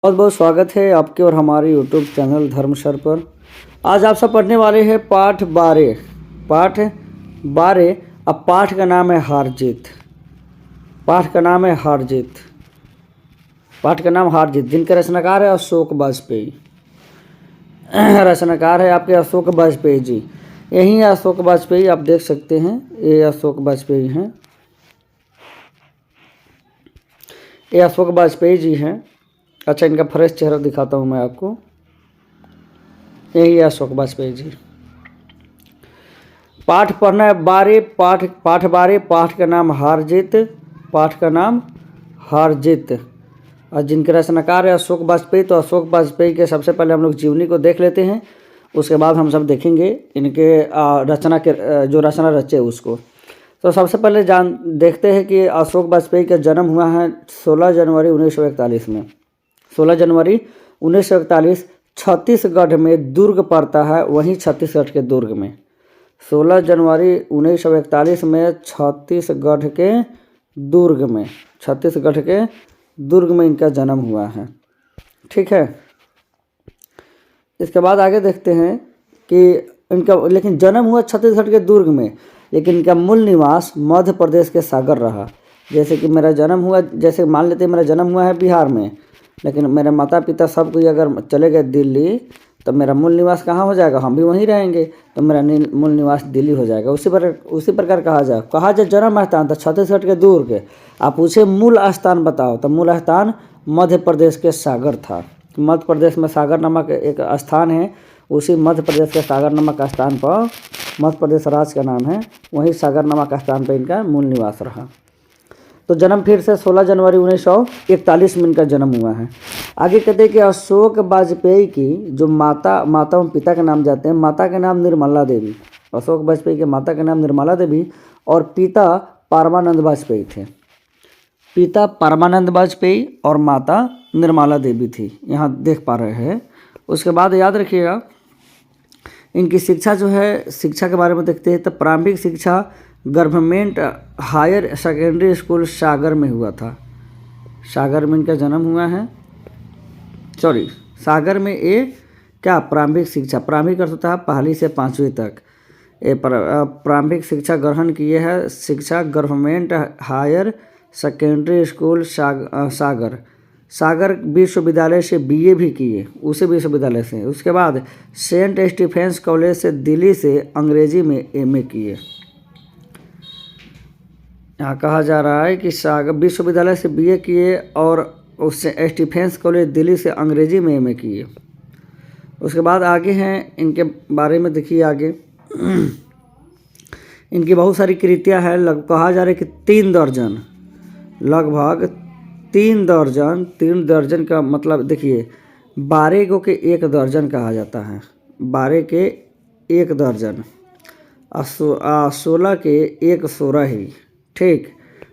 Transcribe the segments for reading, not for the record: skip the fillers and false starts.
बहुत बहुत स्वागत है आपके और हमारे यूट्यूब चैनल धर्मसर पर। आज आप सब पढ़ने वाले हैं पाठ 12। अब पाठ का नाम है हार जीत। पाठ का नाम है हार जीत। पाठ का नाम हार जीत, जिनके रचनाकार है अशोक वाजपेयी। रचनाकार है आपके अशोक वाजपेयी जी। यही है अशोक वाजपेयी, आप देख सकते हैं, ये अशोक वाजपेयी हैं। ये अशोक वाजपेयी जी हैं। अच्छा, इनका फ्रेश चेहरा दिखाता हूँ मैं आपको। यही है अशोक वाजपेयी जी। पाठ पढ़ना है 12। पाठ 12। पाठ का नाम हार जीत। पाठ का नाम हार जीत। और जिनके रचनाकार है अशोक वाजपेयी, तो अशोक वाजपेयी के सबसे पहले हम लोग जीवनी को देख लेते हैं। उसके बाद हम सब देखेंगे इनके रचना के जो रचना रचे उसको। तो सबसे पहले देखते हैं कि अशोक वाजपेयी का जन्म हुआ है 16 जनवरी 1941 में। 16 जनवरी 1941 छत्तीसगढ़ में दुर्ग पड़ता है, वहीं छत्तीसगढ़ के दुर्ग में। 16 जनवरी 1941 में छत्तीसगढ़ के दुर्ग में इनका जन्म हुआ है। ठीक है। इसके बाद आगे देखते हैं कि इनका लेकिन जन्म हुआ छत्तीसगढ़ के दुर्ग में, लेकिन इनका मूल निवास मध्य प्रदेश के सागर रहा। जैसे कि मेरा जन्म हुआ, जैसे मान लेते हैं मेरा जन्म हुआ है बिहार में, लेकिन मेरे माता पिता सब कोई अगर चले गए दिल्ली, तो मेरा मूल निवास कहाँ हो जाएगा? हम भी वहीं रहेंगे, तो मेरा मूल निवास दिल्ली हो जाएगा। उसी प्रकार कहा जाए जन्म स्थान था छत्तीसगढ़ के दुर्ग। आप पूछे मूल स्थान बताओ, तो मूल स्थान मध्य प्रदेश के सागर था। मध्य प्रदेश में सागर नामक एक स्थान है, उसी मध्य प्रदेश के सागर नामक स्थान पर, मध्य प्रदेश राज्य का नाम है, वहीं सागर नामक स्थान पर इनका मूल निवास रहा। तो जन्म फिर से 16 जनवरी 1941 में इनका जन्म हुआ है। आगे कहते हैं कि अशोक वाजपेयी की जो माता एवं पिता का नाम जाते हैं, माता का नाम निर्मला देवी। अशोक वाजपेयी के माता का नाम निर्मला देवी और पिता परमानंद वाजपेयी थे। पिता परमानंद वाजपेयी और माता निर्मला देवी थी, यहाँ देख पा रहे हैं। उसके बाद याद रखिएगा इनकी शिक्षा जो है, शिक्षा के बारे में देखते हैं। तो प्रारंभिक शिक्षा गवर्नमेंट हायर सेकेंडरी स्कूल सागर में हुआ था। सागर में इनका जन्म हुआ है। सागर में ये क्या प्रारंभिक शिक्षा, प्रारंभिक अर्थ होता है पहली से 5वीं तक। ये प्रारंभिक शिक्षा ग्रहण किए है शिक्षा गवर्नमेंट हायर सेकेंडरी स्कूल सागर विश्वविद्यालय से बीए भी किए, उसी विश्वविद्यालय से। उसके बाद सेंट स्टीफेंस कॉलेज से दिल्ली से अंग्रेजी में एमए किए। यहाँ कहा जा रहा है कि सागर विश्वविद्यालय से बीए किए और उससे स्टीफेंस कॉलेज दिल्ली से अंग्रेजी में एमए किए। उसके बाद आगे हैं इनके बारे में देखिए। आगे इनकी बहुत सारी कृतियाँ हैं, कहा जा रहा है कि 3 दर्जन, लगभग 3 दर्जन का मतलब देखिए 12 को के 1 दर्जन कहा जाता है। 12 के 1 दर्जन, 16 के 1 16 ही, ठीक।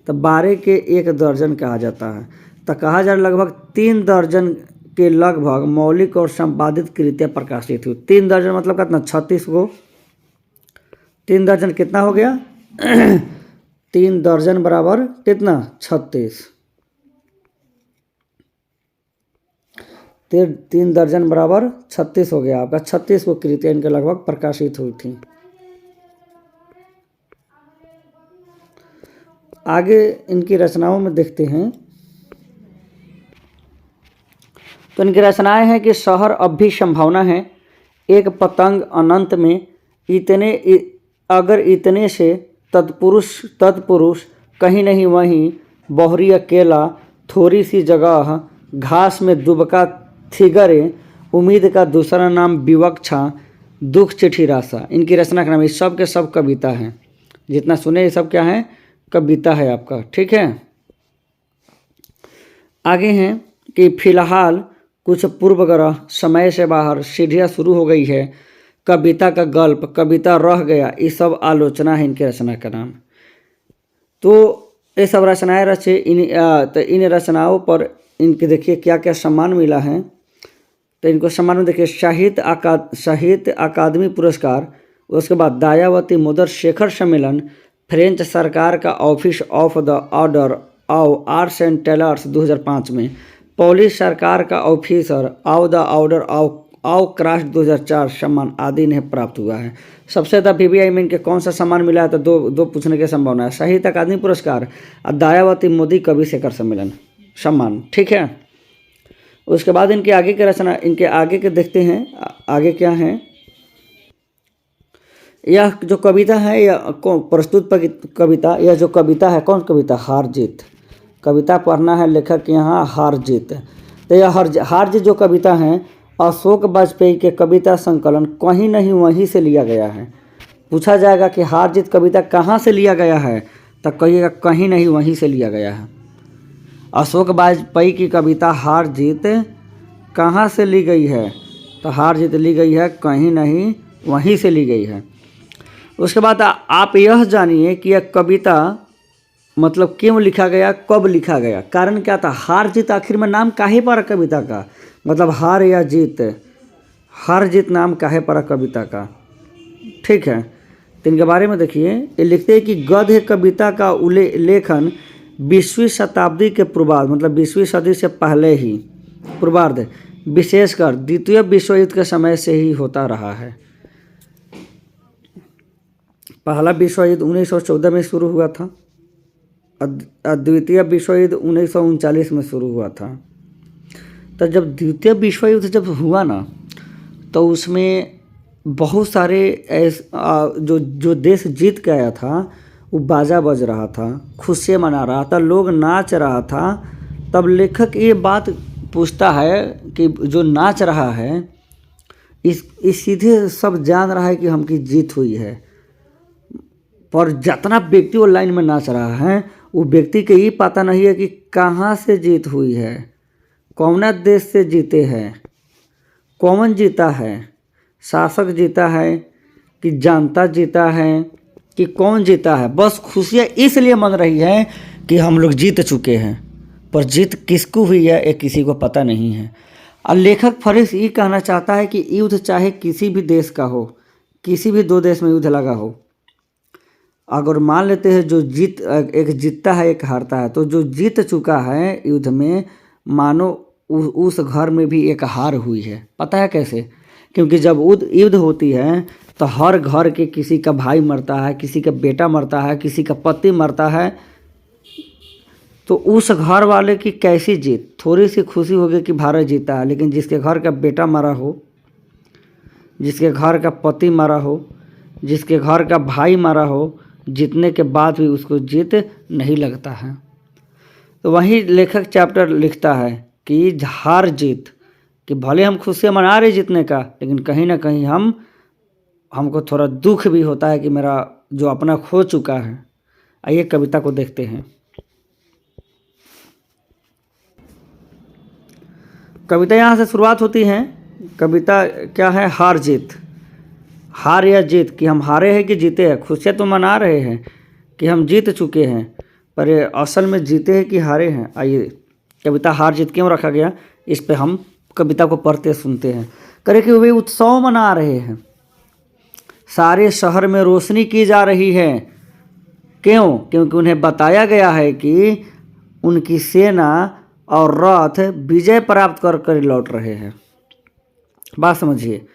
तो 12 के 1 दर्जन कहा जाता है। तो कहा जा रहा लगभग 3 दर्जन के लगभग मौलिक और संपादित कृतियाँ प्रकाशित हुई। 3 दर्जन मतलब कितना? 36 को 3 दर्जन कितना हो गया? 3 दर्जन बराबर कितना? 36। 3 दर्जन बराबर 36 हो गया आपका। 36 को कृतियाँ इनके लगभग प्रकाशित हुई थी। आगे इनकी रचनाओं में देखते हैं। तो इनकी रचनाएं हैं कि शहर अब भी संभावना है, एक पतंग अनंत में, इतने से तत्पुरुष कहीं नहीं वहीं, बोहरी अकेला, थोड़ी सी जगह, घास में दुबका थिगरे, उम्मीद का दूसरा नाम विवक्षा, दुख चिट्ठी रासा। इनकी रचना का नाम, ये सब के सब कविता हैं। जितना सुने ये सब क्या है? कविता है आपका। ठीक है। आगे हैं कि फिलहाल कुछ पूर्वग्रह, समय से बाहर, सीढ़ियाँ शुरू हो गई है, कविता का गल्प, कविता रह गया, ये सब आलोचना है इनके रचना का नाम। तो ये सब रचनाएं रचे। इन रचनाओं पर इनके देखिए क्या क्या सम्मान मिला है। तो इनको सम्मान में देखिए साहित्य अकादमी पुरस्कार, उसके बाद दयावती मुदर शेखर सम्मेलन, फ्रेंच सरकार का office of the order of arts and tailors 2005 में, पुलिस सरकार का officer, of the order of craft 2004 सम्मान आदि इन्हें प्राप्त हुआ है। सबसे ज़्यादा VVI में इनके कौन सा सम्मान मिला है? तो दो पूछने की संभावना है। साहित्य अकादमी पुरस्कार और दयावती मोदी कवि शेखर सम्मेलन सम्मान। ठीक है, उसके बाद इनके आगे की रचना, इनके आगे के देखते हैं आगे क्या है। यह जो कविता है, यह प्रस्तुत कविता, यह जो कविता है, कौन कविता? हार जीत। कविता पढ़ना है लेखक यहाँ हार जीत। तो यह हार जीत जो कविता है अशोक वाजपेयी के कविता संकलन कहीं नहीं वहीं से लिया गया है। पूछा जाएगा कि हार जीत कविता कहाँ से लिया गया है, तो कहिएगा कहीं नहीं वहीं से लिया गया है। अशोक वाजपेयी की कविता हार जीत कहाँ से ली गई है? तो हार जीत ली गई है कहीं नहीं वहीं से ली गई है। उसके बाद आप यह जानिए कि यह कविता मतलब क्यों लिखा गया, कब लिखा गया, कारण क्या था? हार जीत आखिर में नाम काहे पड़ा कविता का? मतलब हार या जीत, हार जीत नाम काहे पड़ा कविता का? ठीक है, तो इनके बारे में देखिए। ये लिखते हैं कि गद्य कविता का लेखन 20वीं शताब्दी के पूर्वार्ध, मतलब 20वीं सदी से पहले ही पूर्वार्ध, विशेषकर द्वितीय विश्व युद्ध के समय से ही होता रहा है। पहला विश्व युद्ध 1914 में शुरू हुआ था, द्वितीय विश्व युद्ध 1939 में शुरू हुआ था। तो जब द्वितीय विश्व युद्ध जब हुआ ना, तो उसमें बहुत सारे जो देश जीत के आया था वो बाजा बज रहा था, खुशियाँ मना रहा था, लोग नाच रहा था। तब लेखक ये बात पूछता है कि जो नाच रहा है इस सीधे सब जान रहा है कि हमकी जीत हुई है, पर जितना व्यक्ति वो लाइन में नाच रहा है वो व्यक्ति के ये पता नहीं है कि कहाँ से जीत हुई है, कौन देश से जीते हैं, कौन जीता है, शासक जीता है कि जनता जीता है कि कौन जीता है। बस खुशियाँ इसलिए मन रही है कि हम लोग जीत चुके हैं, पर जीत किसको हुई है ये किसी को पता नहीं है। और लेखक फरिश ये कहना चाहता है कि युद्ध चाहे किसी भी देश का हो, किसी भी दो देश में युद्ध लगा हो, अगर मान लेते हैं जो एक जीतता है एक हारता है, तो जो जीत चुका है युद्ध में मानो उस घर में भी एक हार हुई है। पता है कैसे? क्योंकि जब युद्ध होती है तो हर घर के किसी का भाई मरता है, किसी का बेटा मरता है, किसी का पति मरता है, तो उस घर वाले की कैसी जीत? थोड़ी सी खुशी होगी कि भारत जीता है, लेकिन जिसके घर का बेटा मरा हो, जिसके घर का पति मरा हो, जिसके घर का भाई मरा हो, जीतने के बाद भी उसको जीत नहीं लगता है। तो वहीं लेखक चैप्टर लिखता है कि हार जीत, कि भले हम खुशियाँ मना रहे जीतने का, लेकिन कहीं ना कहीं हमको थोड़ा दुख भी होता है कि मेरा जो अपना खो चुका है। आइए कविता को देखते हैं। कविता यहाँ से शुरुआत होती है। कविता क्या है? हार जीत, हार या जीत, कि हम हारे हैं कि जीते हैं। खुशियाँ तो मना रहे हैं कि हम जीत चुके हैं, पर असल में जीते हैं कि हारे हैं। आइए कविता हार जीत क्यों रखा गया, इस पे हम कविता को पढ़ते सुनते हैं। करे कि वे उत्सव मना रहे हैं, सारे शहर में रोशनी की जा रही है। क्यों? क्योंकि उन्हें बताया गया है कि उनकी सेना और रथ विजय प्राप्त कर लौट रहे हैं। बात समझिए,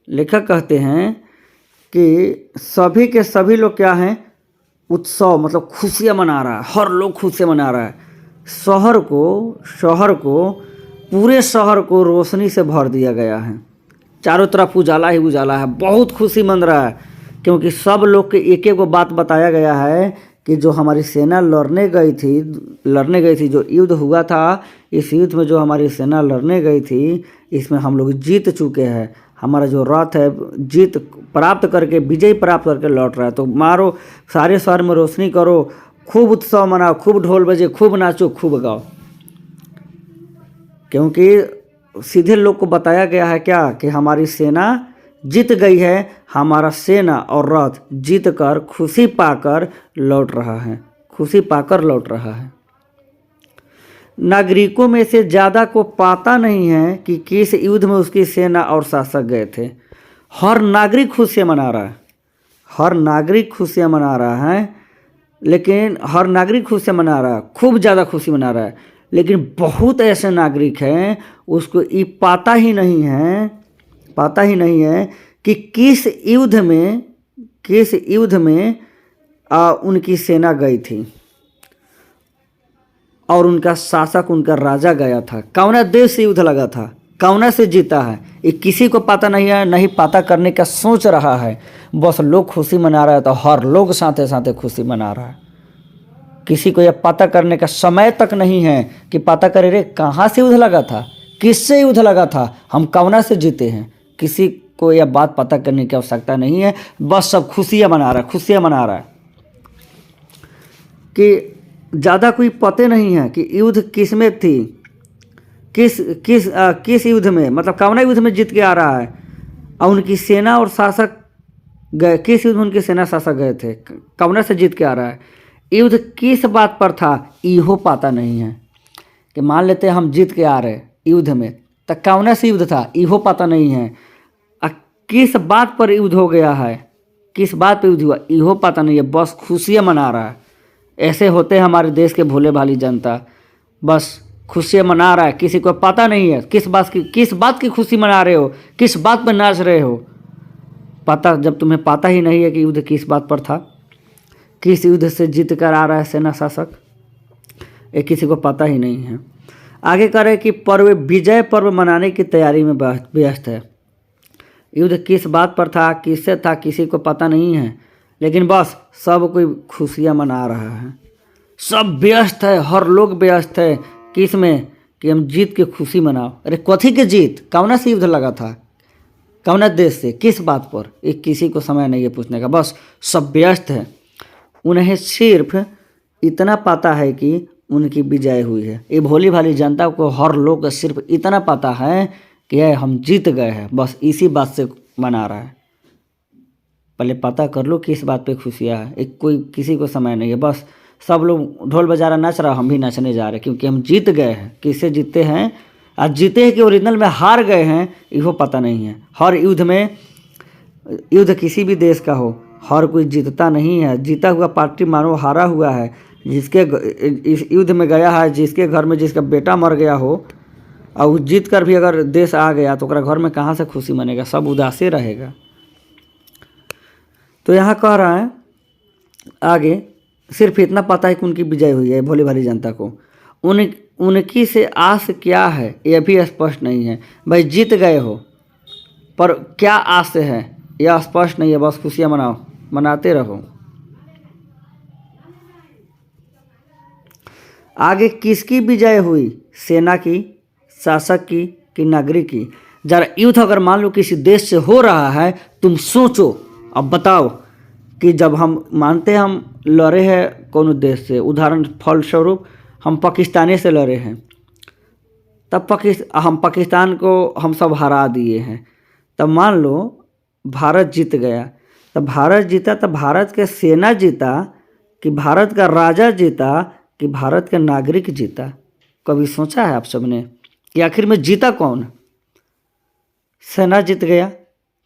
लेखक कहते हैं कि सभी के सभी लोग क्या हैं? उत्सव, मतलब खुशियाँ मना रहा है, हर लोग खुशियाँ मना रहा है। शहर को पूरे शहर को रोशनी से भर दिया गया है, चारों तरफ उजाला ही उजाला है, बहुत खुशी मन रहा है। क्योंकि सब लोग के एक एक बात बताया गया है कि जो हमारी सेना लड़ने गई थी, जो युद्ध हुआ था, इस युद्ध में जो हमारी सेना लड़ने गई थी, इसमें हम लोग जीत चुके हैं। हमारा जो रथ है जीत प्राप्त करके, विजय प्राप्त करके लौट रहा है। तो मारो, सारे शहर में रोशनी करो, खूब उत्सव मनाओ, खूब ढोल बजे, खूब नाचो, खूब गाओ। क्योंकि सीधे लोग को बताया गया है क्या कि हमारी सेना जीत गई है, हमारा सेना और रथ जीत कर खुशी पाकर लौट रहा है, खुशी पाकर लौट रहा है। नागरिकों में से ज़्यादा को पता नहीं है कि किस युद्ध में उसकी सेना और शासक गए थे। हर नागरिक खुशियाँ मना रहा है, हर नागरिक खुशियाँ मना रहा है, लेकिन हर नागरिक खुशियाँ मना रहा है, खूब ज़्यादा खुशी मना रहा है, लेकिन बहुत ऐसे नागरिक हैं उसको ये पता ही नहीं है कि किस युद्ध में उनकी सेना गई थी और उनका शासक, उनका राजा गया था, कौना देश से युद्ध लगा था, कौना से जीता है, ये किसी को पता नहीं है, नहीं पता करने का सोच रहा है। बस लोग खुशी मना रहा है तो हर लोग साथे साथे खुशी मना रहा है। किसी को यह पता करने का समय तक नहीं है कि पता करे रे कहाँ से युद्ध लगा था, किससे युद्ध लगा था, हम कौना से जीते हैं। किसी को यह बात पता करने की आवश्यकता नहीं है। बस सब खुशियाँ मना रहा है कि ज़्यादा कोई पते नहीं है कि युद्ध किस में थी, किस युद्ध में, मतलब कौना युद्ध में जीत के आ रहा है, और उनकी सेना और शासक गए, किस युद्ध में उनकी सेना शासक गए थे, कौना से जीत के आ रहा है, युद्ध किस बात पर था, इहो पता नहीं है। कि मान लेते हम जीत के आ रहे युद्ध में, तो कौना से युद्ध था, इहो पता नहीं है। किस बात पर युद्ध हो गया है, किस बात पर युद्ध हुआ, इहो पता नहीं है। बस खुशियाँ मना रहा है। ऐसे होते हैं हमारे देश के भोले भाली जनता, बस खुशियाँ मना रहा है, किसी को पता नहीं है किस बात की खुशी मना रहे हो, किस बात पर नाच रहे हो। पता, जब तुम्हें पता ही नहीं है कि युद्ध किस बात पर था, किस युद्ध से जीत कर आ रहा है सेना शासक, ये किसी को पता ही नहीं है। आगे कह रहे कि विजय पर्व मनाने की तैयारी में व्यस्त है। युद्ध किस बात पर था, किससे था, किसी को पता नहीं है, लेकिन बस सब कोई खुशियाँ मना रहा है। सब व्यस्त है, हर लोग व्यस्त है किस में, कि हम जीत के खुशी मनाओ। अरे कथी के जीत, कौना से युद्ध लगा था, कौना देश से, किस बात पर, ये किसी को समय नहीं है पूछने का। बस सब व्यस्त है। उन्हें सिर्फ इतना पता है कि उनकी विजय हुई है। ये भोली भाली जनता को, हर लोग सिर्फ इतना पता है कि हम जीत गए हैं, बस इसी बात से मना रहा है। पहले पता कर लो किस बात पे खुशियाँ है। एक कोई किसी को समय नहीं है। बस सब लोग ढोल बजारा नाच रहा, हम भी नाचने जा रहे हैं क्योंकि हम जीत गए हैं। किससे जीते हैं, आज जीते हैं कि ओरिजिनल में हार गए हैं, इहो पता नहीं है। हर युद्ध किसी भी देश का हो, हर कोई जीतता नहीं है। जीता हुआ पार्टी मानो हारा हुआ है। जिसके इस युद्ध में गया है, जिसके घर में जिसका बेटा मर गया हो और जीत कर भी अगर देश आ गया तो घर में कहाँ से खुशी मनेगा, सब उदासी रहेगा। तो यहाँ कह रहा है आगे, सिर्फ इतना पता है कि उनकी विजय हुई है भोली भाली जनता को। उनकी से आस क्या है यह भी स्पष्ट नहीं है। भाई जीत गए हो पर क्या आस है यह स्पष्ट नहीं है। बस खुशियाँ मनाओ, मनाते रहो। आगे किसकी विजय हुई, सेना की, शासक की कि नागरिक की। जरा युद्ध अगर मान लो किसी देश से हो रहा है, तुम सोचो, अब बताओ कि जब हम मानते हैं हम लड़े हैं कौन देश से, उदाहरण फलस्वरूप हम पाकिस्तानी से लड़े हैं, तब हम पाकिस्तान को हम सब हरा दिए हैं। तब मान लो भारत जीत गया, तब भारत जीता, तब भारत के सेना जीता कि भारत का राजा जीता कि भारत का नागरिक जीता। कभी सोचा है आप सबने कि आखिर में जीता कौन? सेना जीत गया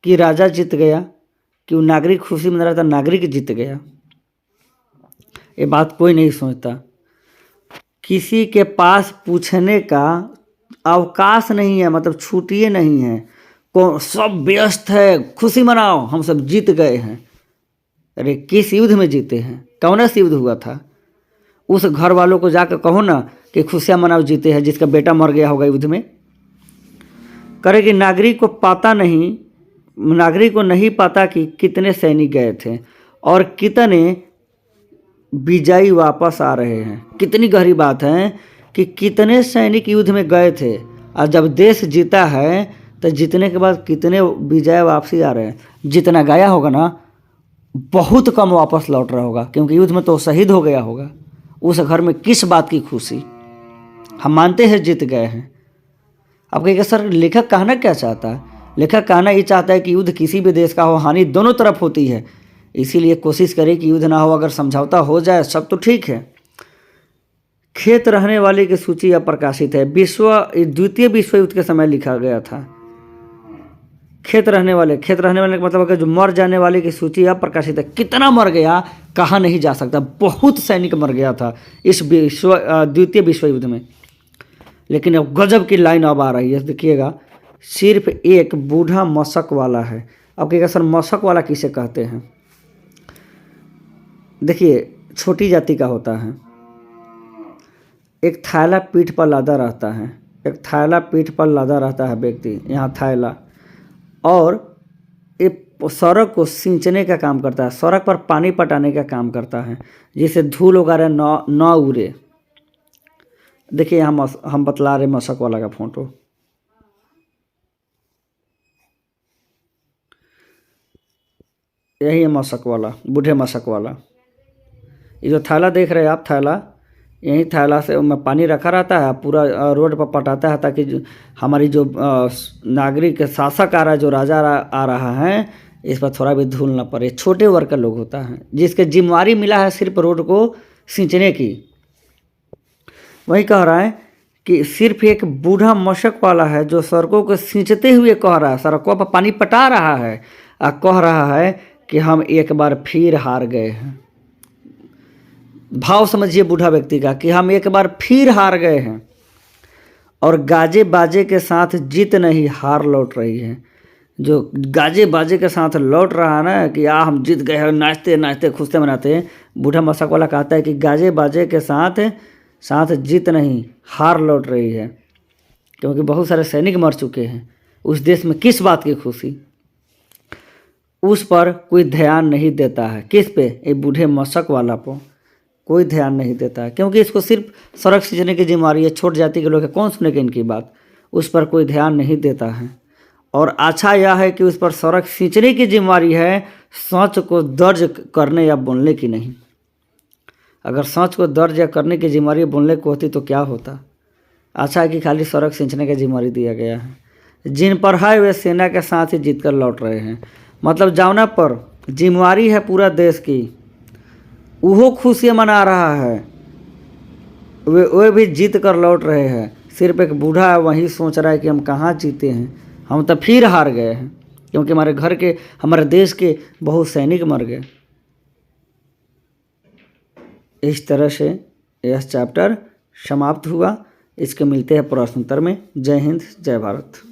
कि राजा जीत गया कि वो नागरिक खुशी मना रहा था, नागरिक जीत गया? ये बात कोई नहीं सोचता। किसी के पास पूछने का अवकाश नहीं है, मतलब छुट्टियाँ नहीं है। सब व्यस्त है, खुशी मनाओ हम सब जीत गए हैं। अरे किस युद्ध में जीते हैं, कौन सा युद्ध हुआ था? उस घर वालों को जाकर कहो ना कि खुशियाँ मनाओ जीते हैं, जिसका बेटा मर गया होगा युद्ध में। करे कि नागरिक को नहीं पता कि कितने सैनिक गए थे और कितने विजयी वापस आ रहे हैं। कितनी गहरी बात है कि कितने सैनिक युद्ध में गए थे और जब देश जीता है तो जीतने के बाद कितने विजय वापसी आ रहे हैं। जितना गया होगा ना, बहुत कम वापस लौट रहा होगा, क्योंकि युद्ध में तो शहीद हो गया होगा। उस घर में किस बात की खुशी? हम मानते हैं जीत गए हैं। अब कहेगा सर लेखक कहना क्या चाहता है? लेखक कहना ये चाहता है कि युद्ध किसी भी देश का हो, हानि दोनों तरफ होती है, इसीलिए कोशिश करें कि युद्ध ना हो। अगर समझौता हो जाए सब तो ठीक है। खेत रहने वाले की सूची अप्रकाशित है। द्वितीय विश्व युद्ध के समय लिखा गया था। खेत रहने वाले का मतलब है कि जो मर जाने वाले की सूची अप्रकाशित है। कितना मर गया कहा नहीं जा सकता। बहुत सैनिक मर गया था इस द्वितीय विश्व युद्ध में। लेकिन अब गजब की लाइन अब आ रही है, देखिएगा। सिर्फ एक बूढ़ा मशक वाला है। अब कहेगा सर मशक वाला किसे कहते हैं? देखिए, छोटी जाति का होता है। एक थैला पीठ पर लादा रहता है, एक थैला पीठ पर लादा रहता है व्यक्ति, यहाँ थैला, और ये सड़क को सींचने का काम करता है, सड़क पर पानी पटाने का काम करता है, जिससे धूल वगैरह न उड़े। देखिए हम बतला रहे मशक वाला का फोटो। यही है मशक वाला, बूढ़े मशक वाला। ये जो थैला देख रहे हैं आप, थैला, यही थैला से में पानी रखा रहता है, पूरा रोड पर पटाता है, ताकि हमारी जो नागरिक शासक आ रहा है, जो राजा आ रहा है, इस पर थोड़ा भी धूल ना पड़े। छोटे वर्ग का लोग होता है, जिसके जिम्मेवारी मिला है सिर्फ रोड को सींचने की। वही कह रहा है कि सिर्फ एक बूढ़ा मशक वाला है जो सड़कों को सींचते हुए कह रहा है, सड़कों पर पानी पटा रहा है, और कह रहा है कि हम एक बार फिर हार गए हैं। भाव समझिए बूढ़ा व्यक्ति का, कि हम एक बार फिर हार गए हैं, और गाजे बाजे के साथ जीत नहीं, हार लौट रही है। जो गाजे बाजे के साथ लौट रहा है ना, कि हम जीत गए हैं, नाचते नाचते खुशते मनाते हैं, बूढ़ा मशक वाला कहता है कि गाजे बाजे के साथ जीत नहीं, हार लौट रही है। क्योंकि बहुत सारे सैनिक मर चुके हैं, उस देश में किस बात की खुशी? उस पर कोई ध्यान नहीं देता है। किस पे? ये बूढ़े मशक वाला पर कोई ध्यान नहीं देता है, क्योंकि इसको सिर्फ सड़क सींचने की जिम्मेवारी है। छोट जाति के लोग हैं, कौन सुनेगा इनकी बात? उस पर कोई ध्यान नहीं देता है। और अच्छा यह है कि उस पर सड़क सींचने की जिम्मेवारी है, सच को दर्ज करने या बोलने की नहीं। अगर सच को दर्ज या करने की जिम्मेवारी बोलने को होती तो क्या होता? अच्छा है कि खाली सड़क सींचने की जिम्मेवारी दिया गया है। जिन पर है वे सेना के साथ ही जीत कर लौट रहे हैं। मतलब जौना पर जिम्मेवारी है पूरा देश की, वो खुशियाँ मना रहा है, वे भी जीत कर लौट रहे हैं। सिर्फ एक बूढ़ा है, वही सोच रहा है कि हम कहाँ जीते हैं, हम तो फिर हार गए हैं, क्योंकि हमारे घर के, हमारे देश के बहुत सैनिक मर गए। इस तरह से यह चैप्टर समाप्त हुआ। इसके मिलते हैं प्रश्नोत्तर में। जय हिंद, जय भारत।